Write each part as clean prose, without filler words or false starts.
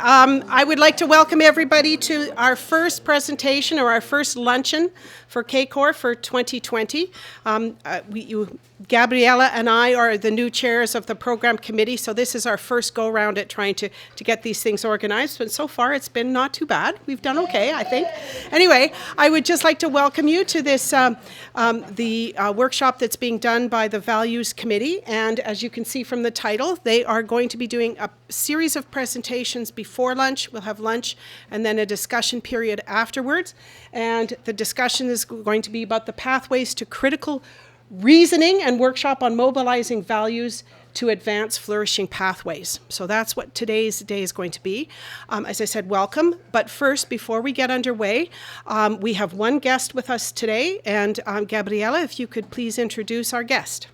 I would like to welcome everybody to our first presentation or our first luncheon for KCOR for 2020. Gabriela and I are the new chairs of the program committee, so this is our first go-round at trying to get these things organized, but so far it's been not too bad. We've done okay, I think. Anyway, I would just like to welcome you to this workshop that's being done by the Values Committee, and as you can see from the title, they are going to be doing a series of presentations before lunch. We'll have lunch and then a discussion period afterwards, and the discussion is going to be about the pathways to critical reasoning and workshop on mobilizing values to advance flourishing pathways. So that's what today's day is going to be. As I said, welcome. But first, before we get underway, we have one guest with us today. And Gabriela, if you could please introduce our guest.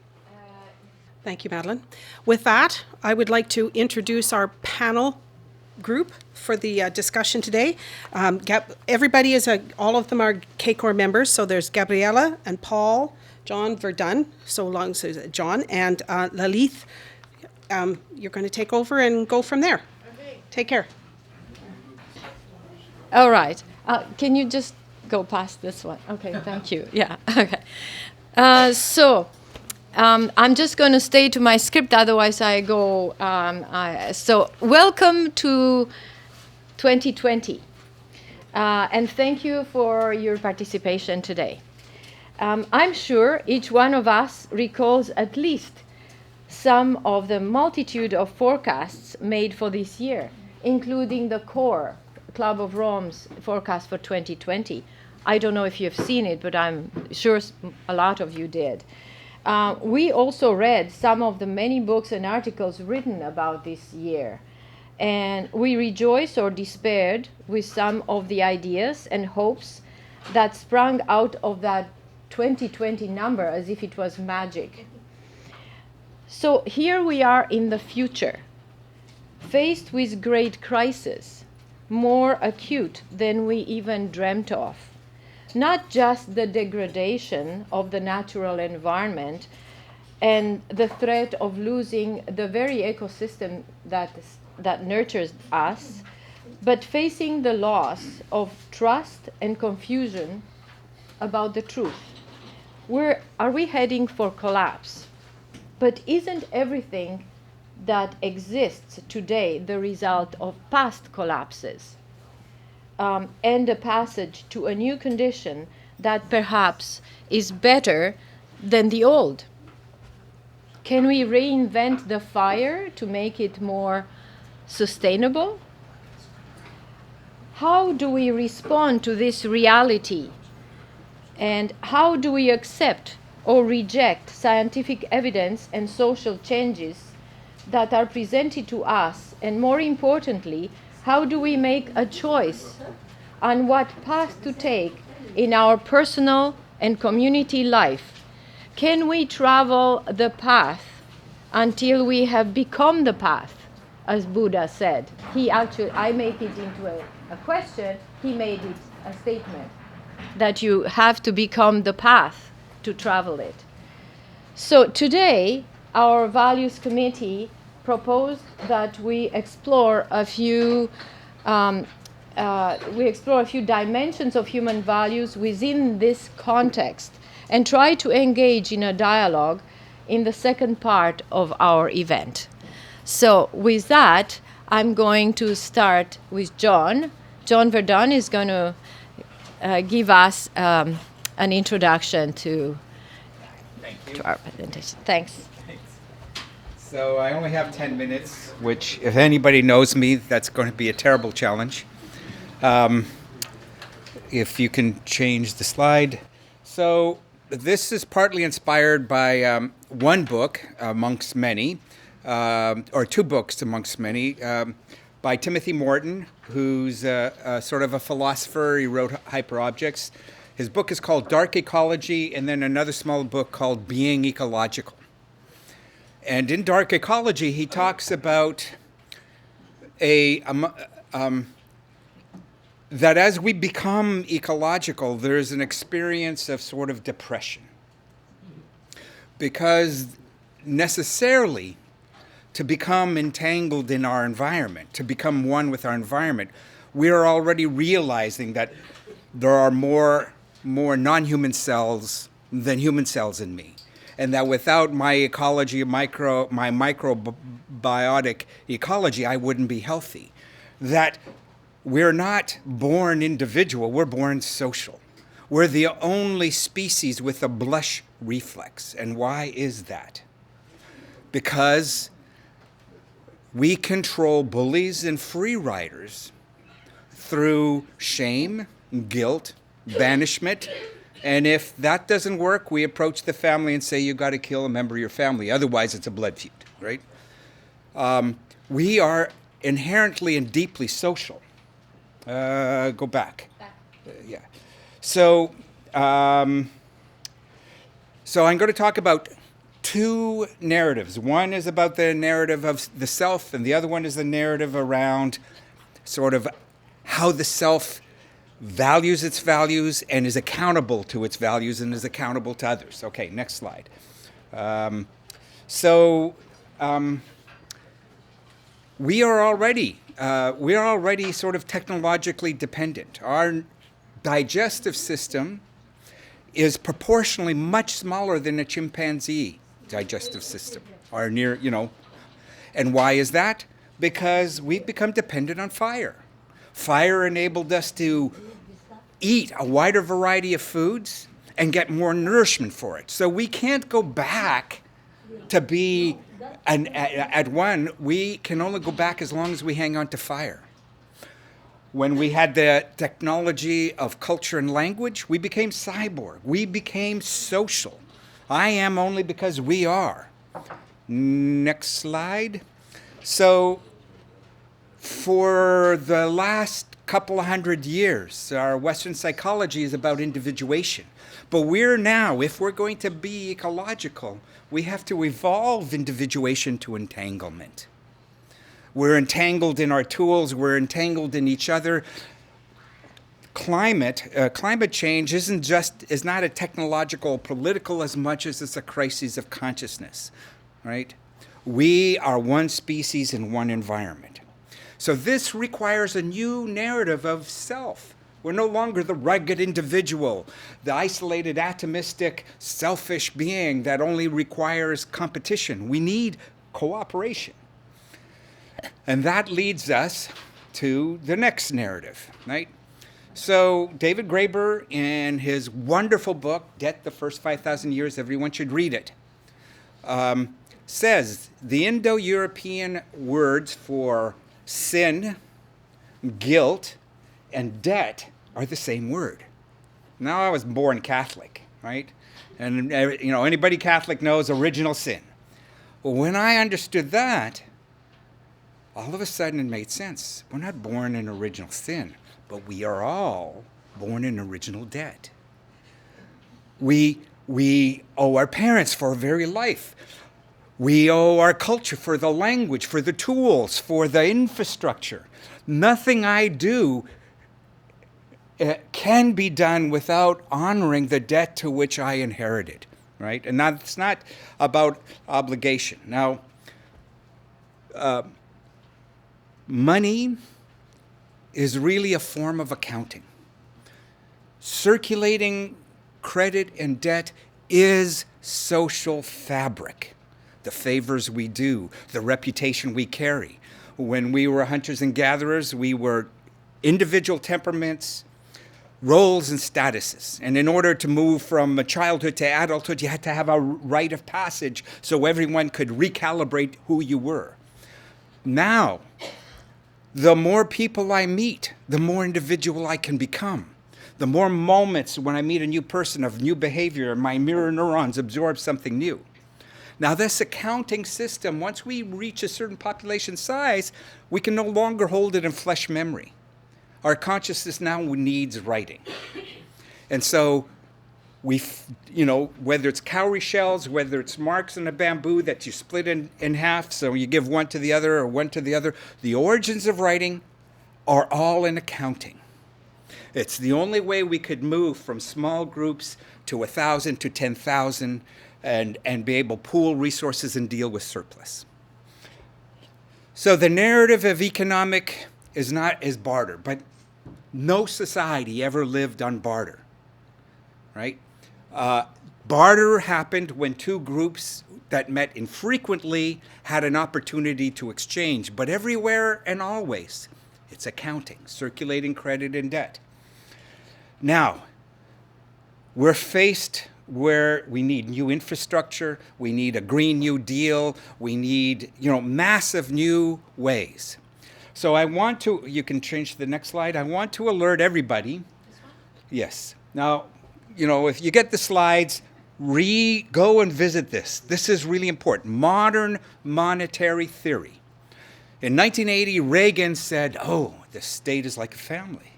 Thank you, Madeline. With that, I would like to introduce our panel group for the discussion today. Everybody all of them are KCOR members. So there's Gabriela and Paul, John, Verdon, so long as John, and Lalith. You're going to take over and go from there. Okay. Take care. All right. Can you just go past this one? Okay, thank you. Yeah, okay. So I'm just going to stay to my script, otherwise I go. So welcome to 2020. And thank you for your participation today. I'm sure each one of us recalls at least some of the multitude of forecasts made for this year, including the CORE, Club of Rome's forecast for 2020. I don't know if you've seen it, but I'm sure a lot of you did. We also read some of the many books and articles written about this year, and we rejoiced or despaired with some of the ideas and hopes that sprung out of that 2020 number as if it was magic. So here we are in the future, faced with great crisis, more acute than we even dreamt of. Not just the degradation of the natural environment and the threat of losing the very ecosystem that nurtures us, but facing the loss of trust and confusion about the truth. Are we heading for collapse? But isn't everything that exists today the result of past collapses and a passage to a new condition that perhaps is better than the old? Can we reinvent the fire to make it more sustainable? How do we respond to this reality? And how do we accept or reject scientific evidence and social changes that are presented to us? And more importantly, how do we make a choice on what path to take in our personal and community life? Can we travel the path until we have become the path, as Buddha said? I make it into a question, he made it a statement, that you have to become the path to travel it. So today, our Values Committee proposed that we explore a few dimensions of human values within this context and try to engage in a dialogue in the second part of our event. So with that, I'm going to start with John. John Verdon is going to give us an introduction to our presentation. Thanks. So I only have 10 minutes, which if anybody knows me, that's going to be a terrible challenge. If you can change the slide. So this is partly inspired by one book amongst many, or two books amongst many, by Timothy Morton, who's sort of a philosopher. He wrote Hyperobjects. His book is called Dark Ecology, and then another small book called Being Ecological. And in Dark Ecology, he talks about that as we become ecological, there's an experience of sort of depression. Because necessarily, to become entangled in our environment, to become one with our environment, we are already realizing that there are more non-human cells than human cells in me. And that without my ecology, my microbiotic ecology, I wouldn't be healthy. That we're not born individual, we're born social. We're the only species with a blush reflex. And why is that? Because we control bullies and free riders through shame, guilt, banishment. And if that doesn't work, we approach the family and say, you got to kill a member of your family. Otherwise, it's a blood feud, right? We are inherently and deeply social. Go back. Yeah. So I'm going to talk about two narratives. One is about the narrative of the self, and the other one is the narrative around sort of how the self values its values and is accountable to its values and is accountable to others. Okay, next slide. We are already sort of technologically dependent. Our digestive system is proportionally much smaller than a chimpanzee digestive system. And why is that? Because we've become dependent on fire. Fire enabled us to eat a wider variety of foods and get more nourishment for it. So we can't go back to be at one. We can only go back as long as we hang on to fire. When we had the technology of culture and language, we became cyborg. We became social. I am only because we are. Next slide. So for the last couple of 100 years, our Western psychology is about individuation. But we're now, if we're going to be ecological, we have to evolve individuation to entanglement. We're entangled in our tools. We're entangled in each other. Climate change is not a technological, political as much as it's a crisis of consciousness, right? We are one species in one environment. So this requires a new narrative of self. We're no longer the rugged individual, the isolated, atomistic, selfish being that only requires competition. We need cooperation. And that leads us to the next narrative, right? So David Graeber, in his wonderful book, Debt, the First 5,000 Years, everyone should read it, says the Indo-European words for sin, guilt, and debt are the same word. Now, I was born Catholic, right? And anybody Catholic knows original sin. Well, when I understood that, all of a sudden it made sense. We're not born in original sin, but we are all born in original debt. We owe our parents for our very life. We owe our culture for the language, for the tools, for the infrastructure. Nothing I do can be done without honoring the debt to which I inherited, right? And that's not about obligation. Now, money is really a form of accounting. Circulating credit and debt is social fabric. The favors we do, the reputation we carry. When we were hunters and gatherers, we were individual temperaments, roles and statuses. And in order to move from childhood to adulthood, you had to have a rite of passage so everyone could recalibrate who you were. Now, the more people I meet, the more individual I can become. The more moments when I meet a new person of new behavior, my mirror neurons absorb something new. Now, this accounting system, once we reach a certain population size, we can no longer hold it in flesh memory. Our consciousness now needs writing. And so whether it's cowrie shells, whether it's marks in a bamboo that you split in half, so you give one to the other or one to the other, the origins of writing are all in accounting. It's the only way we could move from small groups to 1,000 to 10,000 and be able to pool resources and deal with surplus. So the narrative of economic is barter, but no society ever lived on barter, right? Barter happened when two groups that met infrequently had an opportunity to exchange, but everywhere and always, it's accounting, circulating credit and debt. Now, we're faced where we need new infrastructure, we need a Green New Deal, we need, massive new ways. So I want to, you can change to the next slide, I want to alert everybody. Yes. Now, if you get the slides, go and visit this. This is really important. Modern monetary theory. In 1980, Reagan said, oh, the state is like a family.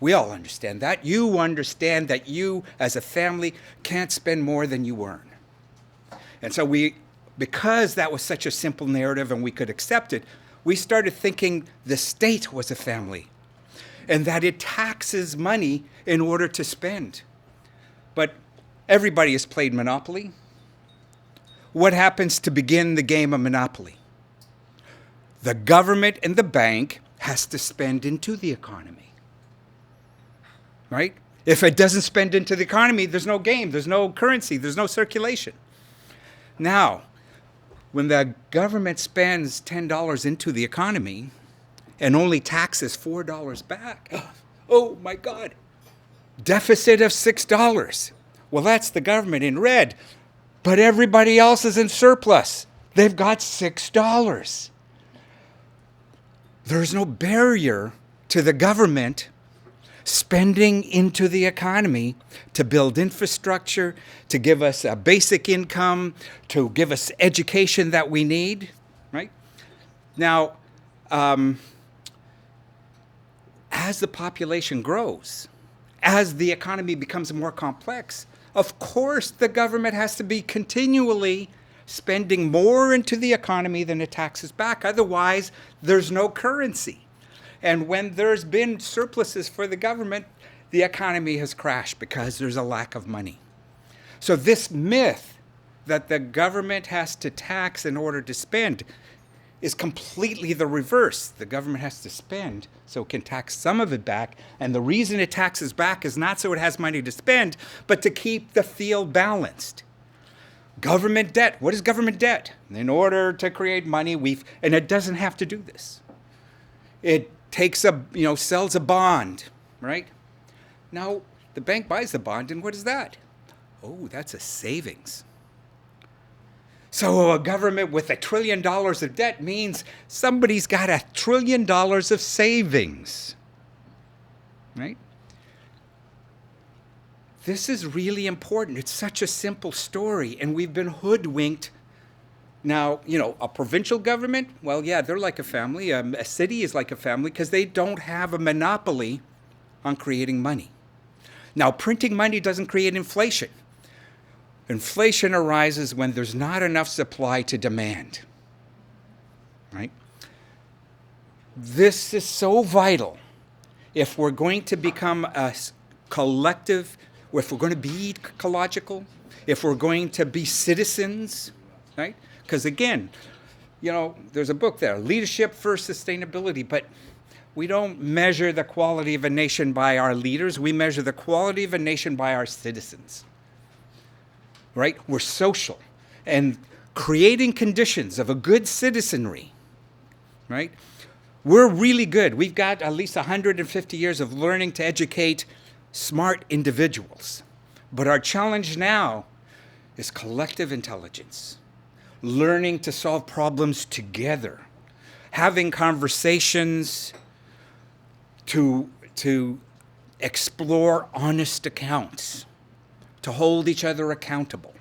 We all understand that. You understand that you, as a family, can't spend more than you earn. And so because that was such a simple narrative and we could accept it, we started thinking the state was a family and that it taxes money in order to spend. But everybody has played Monopoly. What happens to begin the game of Monopoly? The government and the bank has to spend into the economy, right? If it doesn't spend into the economy, there's no game, there's no currency, there's no circulation. Now, when the government spends $10 into the economy and only taxes $4 back, oh my God, deficit of $6. Well, that's the government in red, but everybody else is in surplus. They've got $6. There's no barrier to the government spending into the economy to build infrastructure, to give us a basic income, to give us education that we need, right? Now, as the population grows, as the economy becomes more complex, of course the government has to be continually spending more into the economy than it taxes back. Otherwise, there's no currency. And when there's been surpluses for the government, the economy has crashed because there's a lack of money. So this myth that the government has to tax in order to spend is completely the reverse. The government has to spend so it can tax some of it back. And the reason it taxes back is not so it has money to spend, but to keep the field balanced. Government debt. What is government debt? In order to create money, and it doesn't have to do this. It sells a bond, right? Now, the bank buys the bond, and what is that? Oh, that's a savings. So a government with $1 trillion of debt means somebody's got $1 trillion of savings, right? This is really important. It's such a simple story, and we've been hoodwinked. Now, a provincial government, well, yeah, they're like a family. A city is like a family because they don't have a monopoly on creating money. Now, printing money doesn't create inflation. Inflation arises when there's not enough supply to demand, right? This is so vital if we're going to become a collective, if we're going to be ecological, if we're going to be citizens, right? Because again, there's a book there, Leadership First Sustainability, but we don't measure the quality of a nation by our leaders. We measure the quality of a nation by our citizens, right? We're social. And creating conditions of a good citizenry, right? We're really good. We've got at least 150 years of learning to educate smart individuals. But our challenge now is collective intelligence, learning to solve problems together, having conversations to explore honest accounts, to hold each other accountable.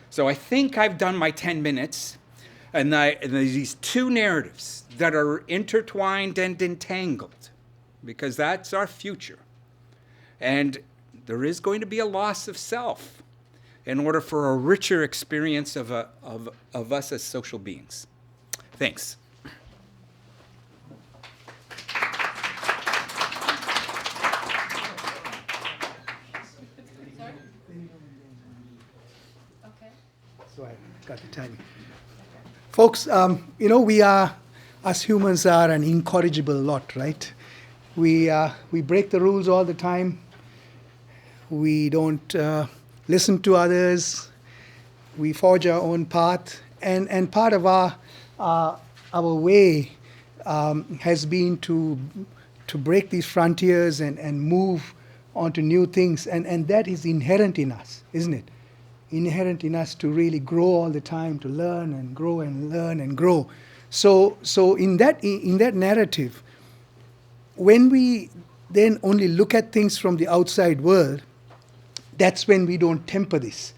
So I think I've done my 10 minutes, and these two narratives that are intertwined and entangled, because that's our future. And there is going to be a loss of self in order for a richer experience of us as social beings. Thanks. So I got the timing. Folks, we are us humans are an incorrigible lot, right? We break the rules all the time. We don't listen to others. We forge our own path. And part of our way has been to break these frontiers and move onto new things. And that is inherent in us, isn't it? Inherent in us to really grow all the time, to learn and grow and learn and grow. So in that narrative, when we then only look at things from the outside world, that's when we don't temper this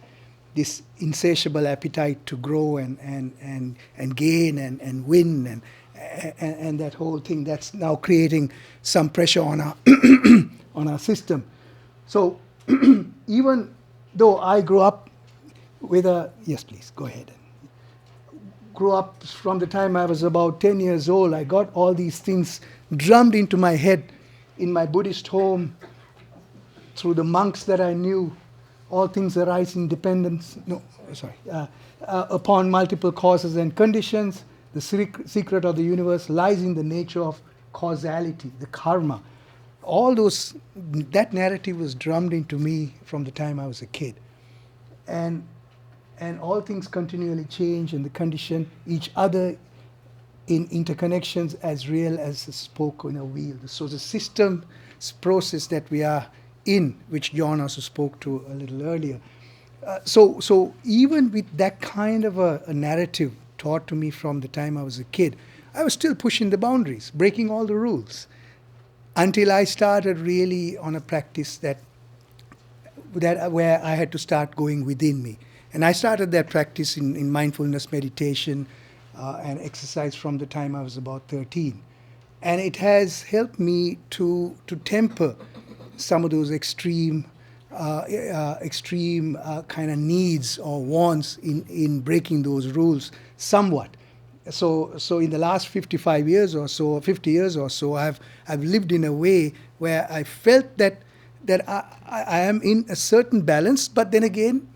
insatiable appetite to grow and gain and win and that whole thing that's now creating some pressure on our on our system. So even though I grew up with yes, please go ahead. Grew up from the time I was about 10 years old. I got all these things drummed into my head in my Buddhist home through the monks that I knew. All things arise in dependence. Upon multiple causes and conditions. The secret of the universe lies in the nature of causality, the karma. All that narrative was drummed into me from the time I was a kid. And all things continually change and the condition each other in interconnections as real as a spoke in a wheel. So the system's process that we are in, which John also spoke to a little earlier. So even with that kind of a narrative taught to me from the time I was a kid, I was still pushing the boundaries, breaking all the rules, until I started really on a practice that where I had to start going within me. And I started that practice in mindfulness meditation and exercise from the time I was about 13. And it has helped me to temper some of those extreme kind of needs or wants in breaking those rules somewhat. So in the last 55 years or so, 50 years or so, I've lived in a way where I felt that I am in a certain balance, but then again,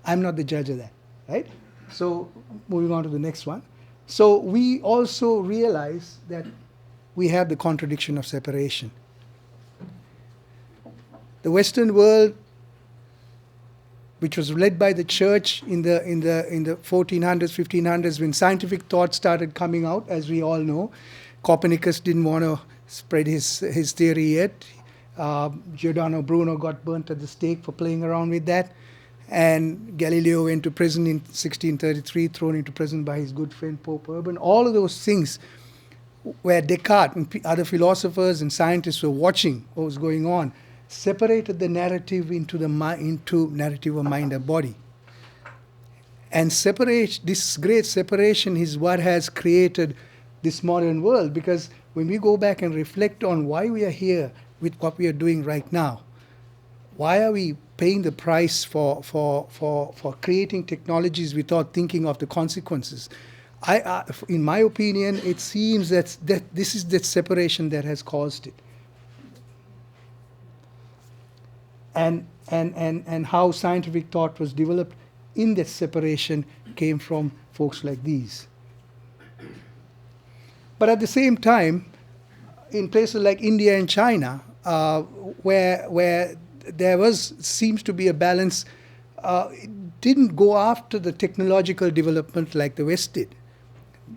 I'm not the judge of that, right? So moving on to the next one. So we also realize that we have the contradiction of separation. The Western world, which was led by the church in the 1400s, 1500s, when scientific thought started coming out, as we all know. Copernicus didn't want to spread his theory yet. Giordano Bruno got burnt at the stake for playing around with that. And Galileo went to prison in 1633, thrown into prison by his good friend Pope Urban. All of those things where Descartes and other philosophers and scientists were watching what was going on, separated the narrative into narrative of mind and body. And this great separation is what has created this modern world, because when we go back and reflect on why we are here with what we are doing right now, why are we paying the price for creating technologies without thinking of the consequences? In my opinion, it seems that this is the separation that has caused it. And how scientific thought was developed in that separation came from folks like these. But at the same time, in places like India and China, where there seems to be a balance, it didn't go after the technological development like the West did.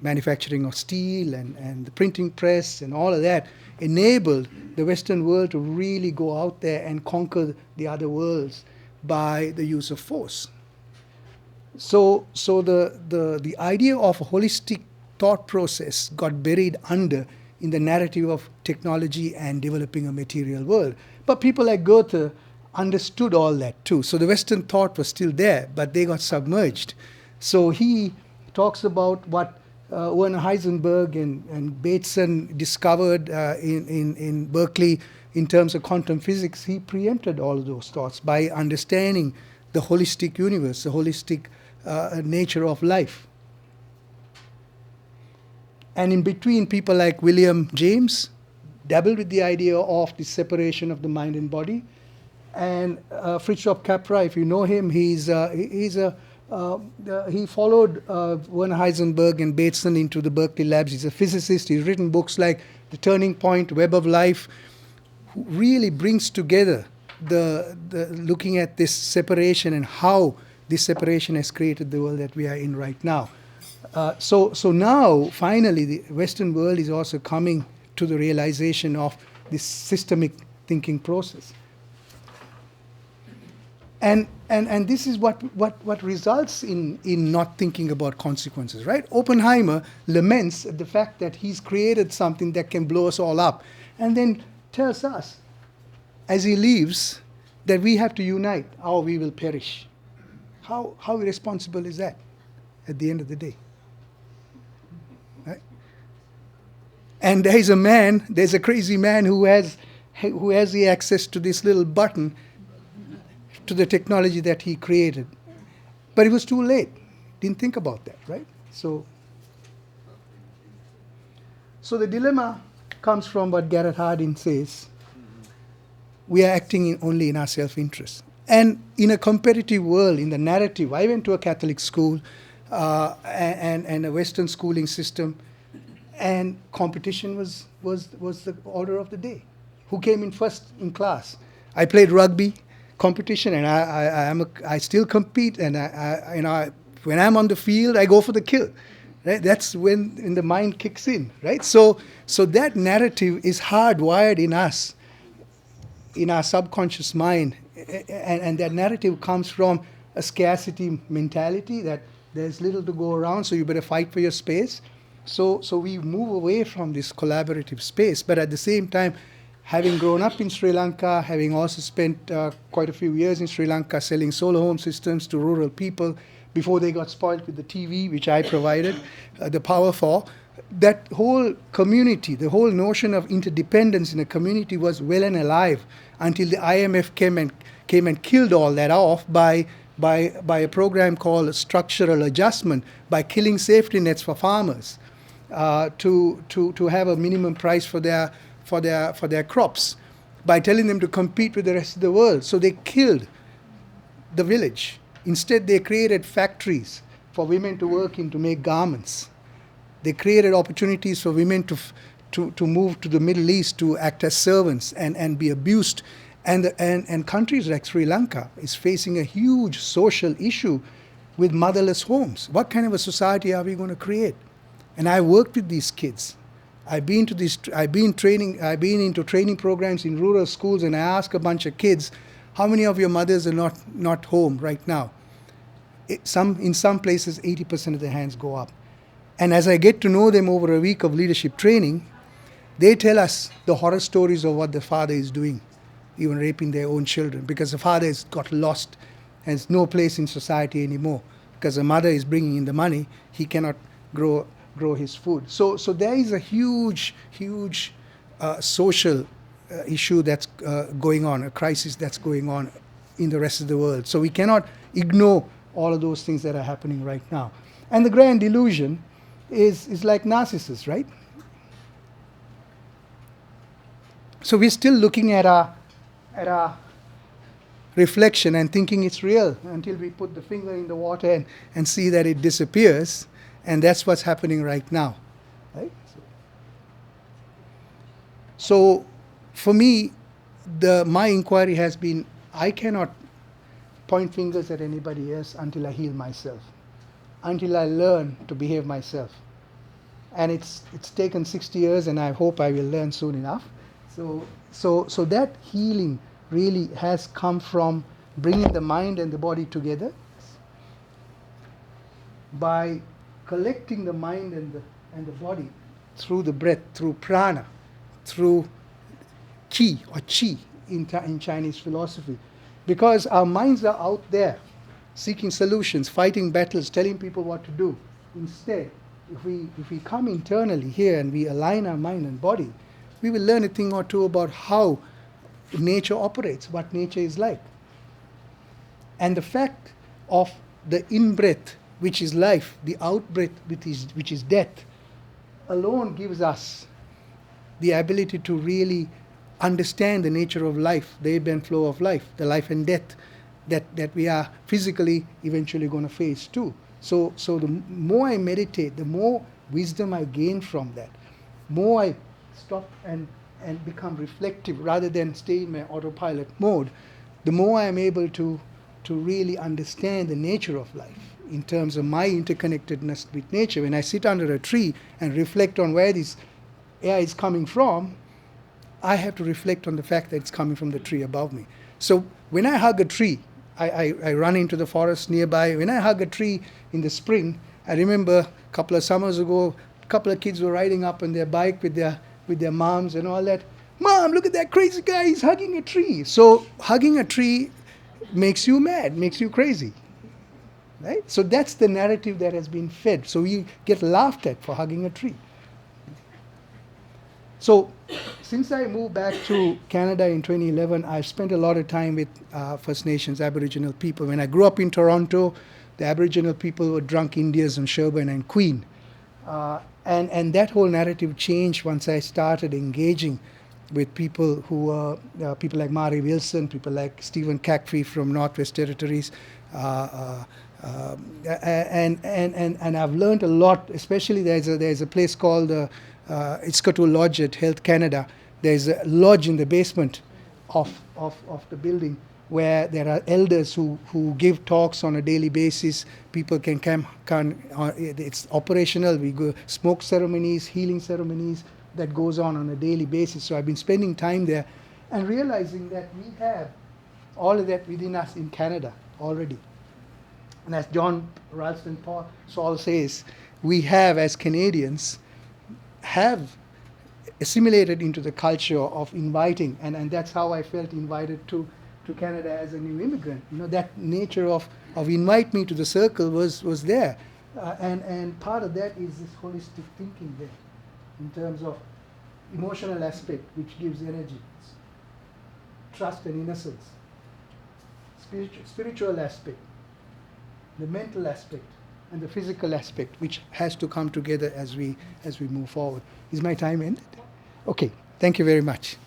Manufacturing of steel and the printing press and all of that enabled the Western world to really go out there and conquer the other worlds by the use of force. So the idea of a holistic thought process got buried under in the narrative of technology and developing a material world. But people like Goethe understood all that too. So the Western thought was still there, but they got submerged. So he talks about what Werner Heisenberg and Bateson discovered in Berkeley in terms of quantum physics. He preempted all of those thoughts by understanding the holistic universe, the holistic nature of life. And in between, people like William James dabbled with the idea of the separation of the mind and body. And Fritjof Capra, if you know him, he's a he followed Werner Heisenberg and Bateson into the Berkeley labs. He's a physicist. He's written books like The Turning Point, Web of Life, who really brings together the looking at this separation and how this separation has created the world that we are in right now. So now, finally, the Western world is also coming to the realization of this systemic thinking process. And this is what results in not thinking about consequences, right? Oppenheimer laments at the fact that he's created something that can blow us all up, and then tells us, as he leaves, that we have to unite or we will perish. How irresponsible is that at the end of the day? Right? And there's a crazy man who has the access to this little button, to the technology that he created. But it was too late. Didn't think about that, right? So the dilemma comes from what Garrett Hardin says. We are acting only in our self-interest. And in a competitive world, in the narrative, I went to a Catholic school and a Western schooling system, and competition was the order of the day. Who came in first in class? I played rugby competition, and I still compete, and when I'm on the field, I go for the kill. Right? That's when the mind kicks in, right? So that narrative is hardwired in us, in our subconscious mind, and that narrative comes from a scarcity mentality that there's little to go around, so you better fight for your space. So we move away from this collaborative space, but at the same time, having grown up in Sri Lanka, having also spent quite a few years in Sri Lanka selling solar home systems to rural people before they got spoiled with the TV, which I provided the power for, that whole community, the whole notion of interdependence in a community was well and alive until the IMF came and killed all that off by a program called structural adjustment, by killing safety nets for farmers to have a minimum price for their crops, by telling them to compete with the rest of the world. So they killed the village. Instead, they created factories for women to work in to make garments. They created opportunities for women to move to the Middle East to act as servants and be abused. And countries like Sri Lanka is facing a huge social issue with motherless homes. What kind of a society are we going to create? And I worked with these kids. I've been into training programs in rural schools, and I ask a bunch of kids, how many of your mothers are not home right now? In some places, 80% of their hands go up. And as I get to know them over a week of leadership training, they tell us the horror stories of what the father is doing, even raping their own children, because the father has got lost and has no place in society anymore. Because the mother is bringing in the money, he cannot grow his food. So there is a huge social issue that's going on, a crisis that's going on in the rest of the world. So we cannot ignore all of those things that are happening right now. And the grand illusion is like Narcissus, right? So we're still looking at our reflection and thinking it's real until we put the finger in the water and see that it disappears. And that's what's happening right now, right? So for me, my inquiry has been, I cannot point fingers at anybody else until I heal myself, until I learn to behave myself. And it's taken 60 years, and I hope I will learn soon enough. So that healing really has come from bringing the mind and the body together by collecting the mind and the body through the breath, through prana, through qi or chi in Chinese philosophy. Because our minds are out there seeking solutions, fighting battles, telling people what to do. Instead, if we come internally here and we align our mind and body, we will learn a thing or two about how nature operates, what nature is like. And the fact of the in-breath, which is life, the out-breath, which is death, alone gives us the ability to really understand the nature of life, the ebb and flow of life, the life and death that we are physically eventually going to face too. So the more I meditate, the more wisdom I gain from that, more I stop and become reflective rather than stay in my autopilot mode, the more I am able to really understand the nature of life in terms of my interconnectedness with nature. When I sit under a tree and reflect on where this air is coming from, I have to reflect on the fact that it's coming from the tree above me. So when I hug a tree, I run into the forest nearby. When I hug a tree in the spring, I remember a couple of summers ago, a couple of kids were riding up on their bike with their moms and all that. Mom, look at that crazy guy, he's hugging a tree. So hugging a tree makes you mad, makes you crazy. Right? So that's the narrative that has been fed. So we get laughed at for hugging a tree. So since I moved back to Canada in 2011, I've spent a lot of time with First Nations Aboriginal people. When I grew up in Toronto, the Aboriginal people were drunk Indians in Sherbourne and Queen. And that whole narrative changed once I started engaging with people who were people like Mari Wilson, people like Stephen Cackfee from Northwest Territories. And I've learned a lot, especially there's a place called Iskatu Lodge at Health Canada. There's a lodge in the basement of the building where there are elders who give talks on a daily basis. People can come, it's operational. We go smoke ceremonies, healing ceremonies that goes on a daily basis. So I've been spending time there and realizing that we have all of that within us in Canada already. And as John Ralston Saul says, we have, as Canadians, have assimilated into the culture of inviting, and that's how I felt invited to Canada as a new immigrant. You know, that nature of invite me to the circle was there. And part of that is this holistic thinking there, in terms of emotional aspect, which gives energy, trust and innocence, spiritual aspect, the mental aspect, and the physical aspect, which has to come together as we move forward. Is my time ended? Okay, thank you very much.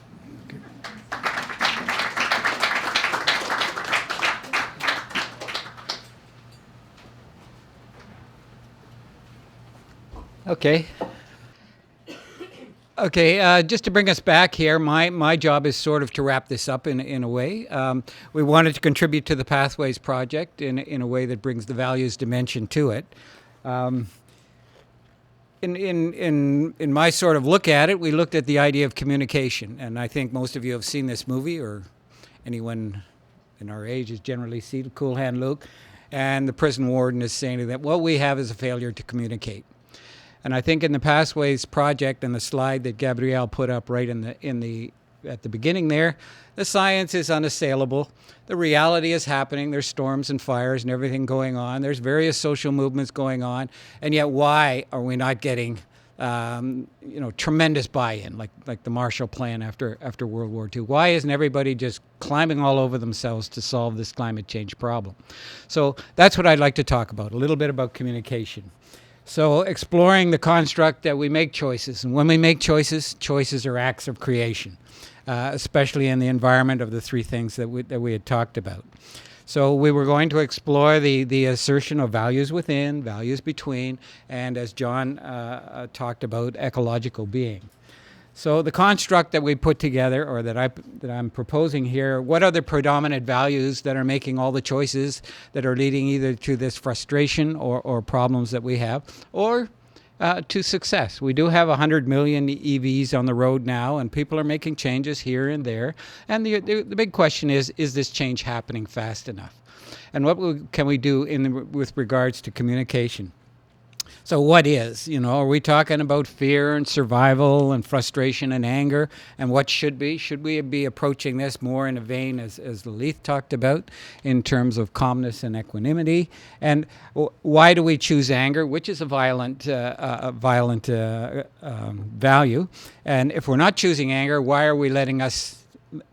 Okay. Okay, just to bring us back here, my job is sort of to wrap this up in a way. We wanted to contribute to the Pathways project in a way that brings the values dimension to it. In my sort of look at it, we looked at the idea of communication, and I think most of you have seen this movie, or anyone in our age has generally seen Cool Hand Luke, and the prison warden is saying that what we have is a failure to communicate. And I think in the Pathways project and the slide that Gabriela put up right at the beginning there, the science is unassailable. The reality is happening. There's storms and fires and everything going on. There's various social movements going on. And yet why are we not getting tremendous buy-in, like the Marshall Plan after World War II? Why isn't everybody just climbing all over themselves to solve this climate change problem? So that's what I'd like to talk about, a little bit about communication. So exploring the construct that we make choices. And when we make choices, choices are acts of creation, especially in the environment of the three things that we had talked about. So we were going to explore the assertion of values within, values between, and as John talked about, ecological being. So the construct that we put together, or that I'm proposing here, what are the predominant values that are making all the choices that are leading either to this frustration or problems that we have, or to success? We do have 100 million EVs on the road now, and people are making changes here and there. And the big question is this change happening fast enough? And what can we do with regards to communication? So what is, are we talking about fear and survival and frustration and anger, and what should be? Should we be approaching this more in a vein, as Lalith talked about, in terms of calmness and equanimity? And why do we choose anger, which is a violent value? And if we're not choosing anger, why are we letting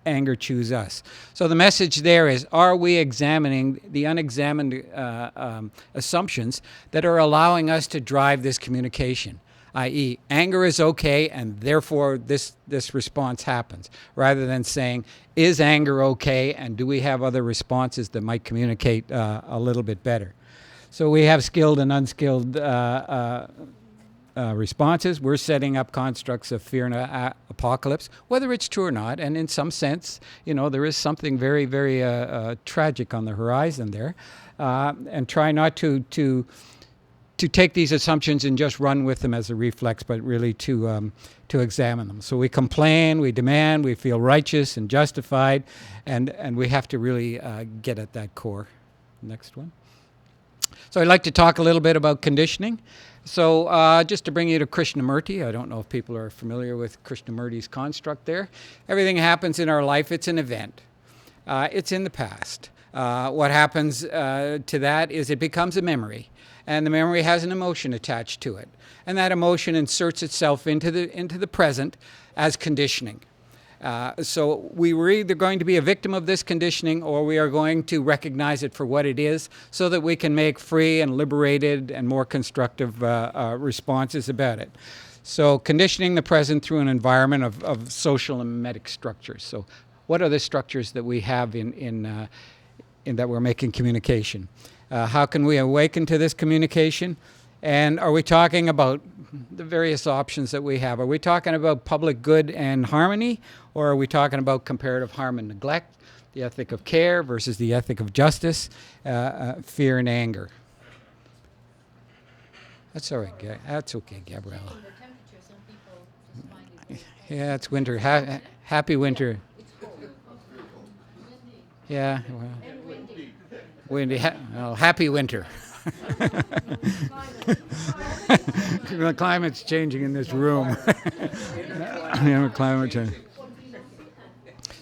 anger choose us? So the message there is, are we examining the unexamined assumptions that are allowing us to drive this communication? i.e. anger is okay and therefore this response happens, rather than saying, is anger okay and do we have other responses that might communicate a little bit better? So we have skilled and unskilled responses. We're setting up constructs of fear and apocalypse, whether it's true or not. And in some sense, there is something very, very tragic on the horizon there. And try not to take these assumptions and just run with them as a reflex, but really to examine them. So we complain, we demand, we feel righteous and justified, and we have to really get at that core. Next one. So I'd like to talk a little bit about conditioning. So just to bring you to Krishnamurti, I don't know if people are familiar with Krishnamurti's construct there. Everything happens in our life, it's an event. It's in the past. What happens to that is it becomes a memory, and the memory has an emotion attached to it. And that emotion inserts itself into the present as conditioning. So we were either going to be a victim of this conditioning, or we are going to recognize it for what it is, so that we can make free and liberated and more constructive responses about it. So conditioning the present through an environment of social and mimetic structures. So what are the structures that we have in that we're making communication? How can we awaken to this communication? And are we talking about the various options that we have? Are we talking about public good and harmony, or are we talking about comparative harm and neglect, the ethic of care versus the ethic of justice, fear and anger? That's all right. That's okay, Gabriela. Yeah, it's winter. Happy winter. Yeah. Well, windy. Well, happy winter. The climate's changing in this room. Climate change.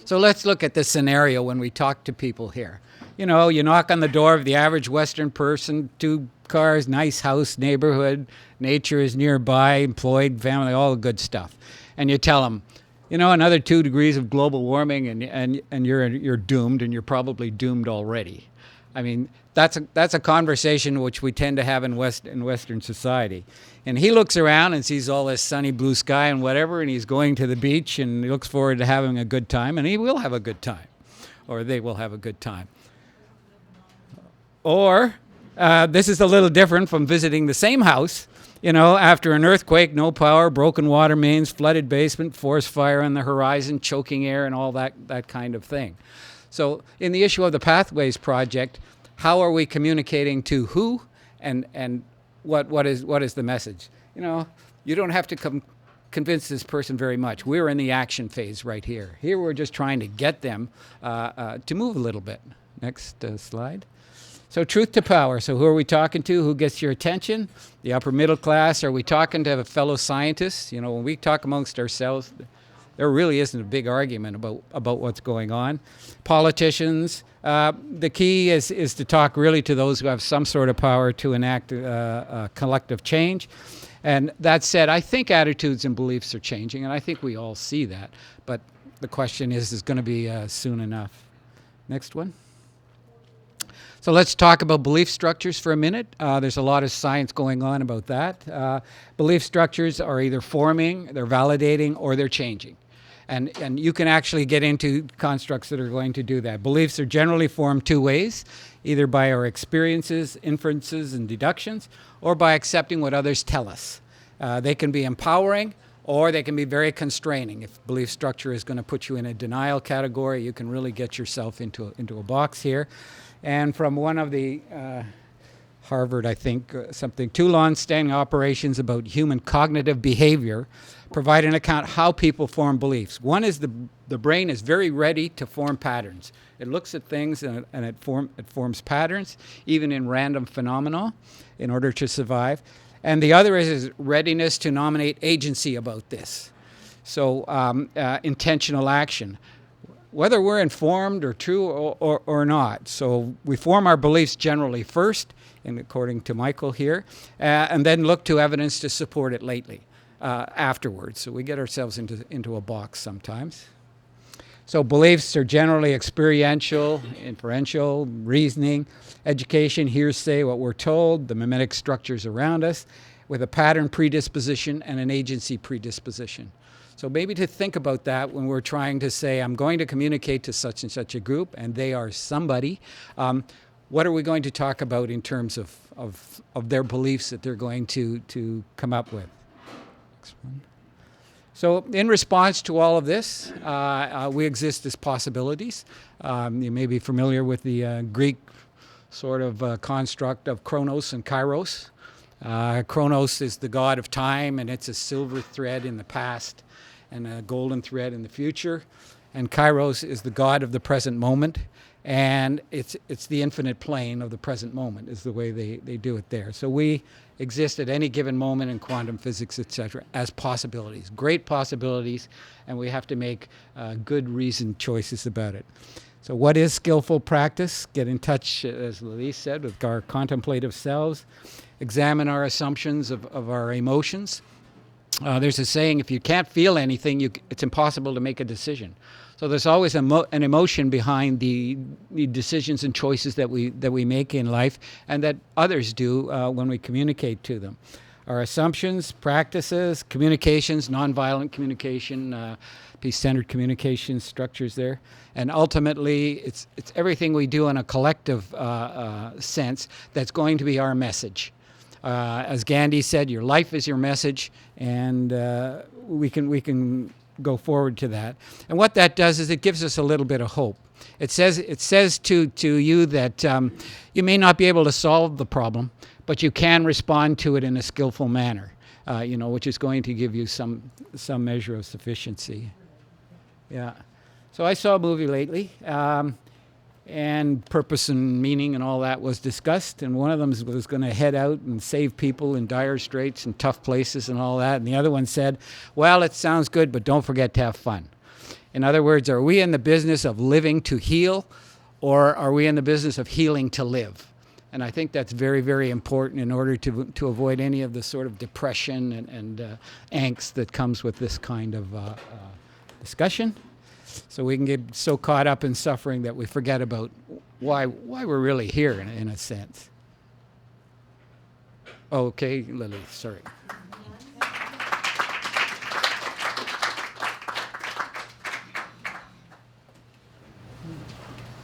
So let's look at the scenario when we talk to people here. You knock on the door of the average Western person, 2 cars, nice house, neighborhood, nature is nearby, employed, family, all the good stuff. And you tell them, another 2 degrees of global warming and you're doomed, and you're probably doomed already. I mean, that's a conversation which we tend to have in Western society. And he looks around and sees all this sunny blue sky and whatever, and he's going to the beach and he looks forward to having a good time, and he will have a good time, or they will have a good time. Or this is a little different from visiting the same house, after an earthquake, no power, broken water mains, flooded basement, forest fire on the horizon, choking air, and all that kind of thing. So in the issue of the Pathways Project, how are we communicating to who, and what is the message? You don't have to convince this person very much. We're in the action phase right here. Here we're just trying to get them to move a little bit. Next slide. So truth to power. So who are we talking to? Who gets your attention? The upper middle class? Are we talking to fellow scientists? When we talk amongst ourselves, there really isn't a big argument about what's going on. Politicians. The key is to talk really to those who have some sort of power to enact collective change. And that said, I think attitudes and beliefs are changing, and I think we all see that. But the question is going to be soon enough. Next one. So let's talk about belief structures for a minute. There's a lot of science going on about that. Belief structures are either forming, they're validating, or they're changing. And you can actually get into constructs that are going to do that. Beliefs are generally formed 2 ways, either by our experiences, inferences, and deductions, or by accepting what others tell us. They can be empowering, or they can be very constraining. If belief structure is going to put you in a denial category, you can really get yourself into a box here. And from one of the Harvard, I think, 2 long-standing operations about human cognitive behavior provide an account how people form beliefs. One is the brain is very ready to form patterns. It looks at things and it forms patterns, even in random phenomena, in order to survive. And the other is readiness to nominate agency about this. So intentional action, whether we're informed or true or not. So we form our beliefs generally first, and according to Michael here, and then look to evidence to support it lately, afterwards. So we get ourselves into a box sometimes. So beliefs are generally experiential, inferential, reasoning, education, hearsay, what we're told, the mimetic structures around us. with a pattern predisposition and an agency predisposition. So maybe to think about that when we're trying to say, I'm going to communicate to such and such a group, and they are somebody. What are we going to talk about in terms of their beliefs that they're going to come up with? Next one. So in response to all of this, we exist as possibilities. You may be familiar with the Greek sort of construct of Chronos and Kairos. Chronos is the god of time, and it's a silver thread in the past and a golden thread in the future. And Kairos is the god of the present moment, and it's the infinite plane of the present moment is the way they do it there. So we exist at any given moment in quantum physics, etc., as possibilities, great possibilities, and we have to make good reasoned choices about it. So what is skillful practice? Get in touch, as Lalith said, with our contemplative selves, examine our assumptions of our emotions. There's a saying, if you can't feel anything, it's impossible to make a decision. So there's always an emotion behind the decisions and choices that we make in life and that others do when we communicate to them. Our assumptions, practices, communications, nonviolent communication, peace-centered communication structures there. And ultimately, it's everything we do in a collective sense that's going to be our message. As Gandhi said, your life is your message, and we can go forward to that. And what that does is it gives us a little bit of hope. It says to you that you may not be able to solve the problem, but you can respond to it in a skillful manner, which is going to give you some measure of sufficiency. Yeah. So I saw a movie lately. And purpose and meaning and all that was discussed. And one of them was going to head out and save people in dire straits and tough places and all that. And the other one said, well, it sounds good, but don't forget to have fun. In other words, are we in the business of living to heal, or are we in the business of healing to live? And I think that's very, very important in order to avoid any of the sort of depression and angst that comes with this kind of discussion. So we can get so caught up in suffering that we forget about why we're really here in a sense. Okay, Lily, sorry.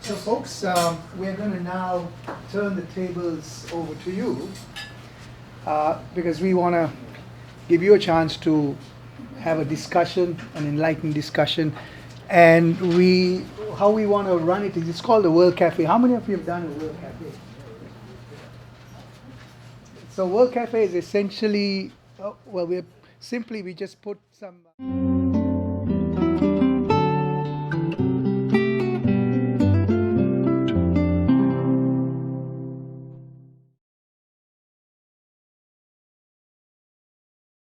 So folks, we're going to now turn the tables over to you because we want to give you a chance to have a discussion, an enlightened discussion. And how we want to run it is, it's called the World Cafe. How many of you have done a World Cafe? So World Cafe is essentially, we just put some...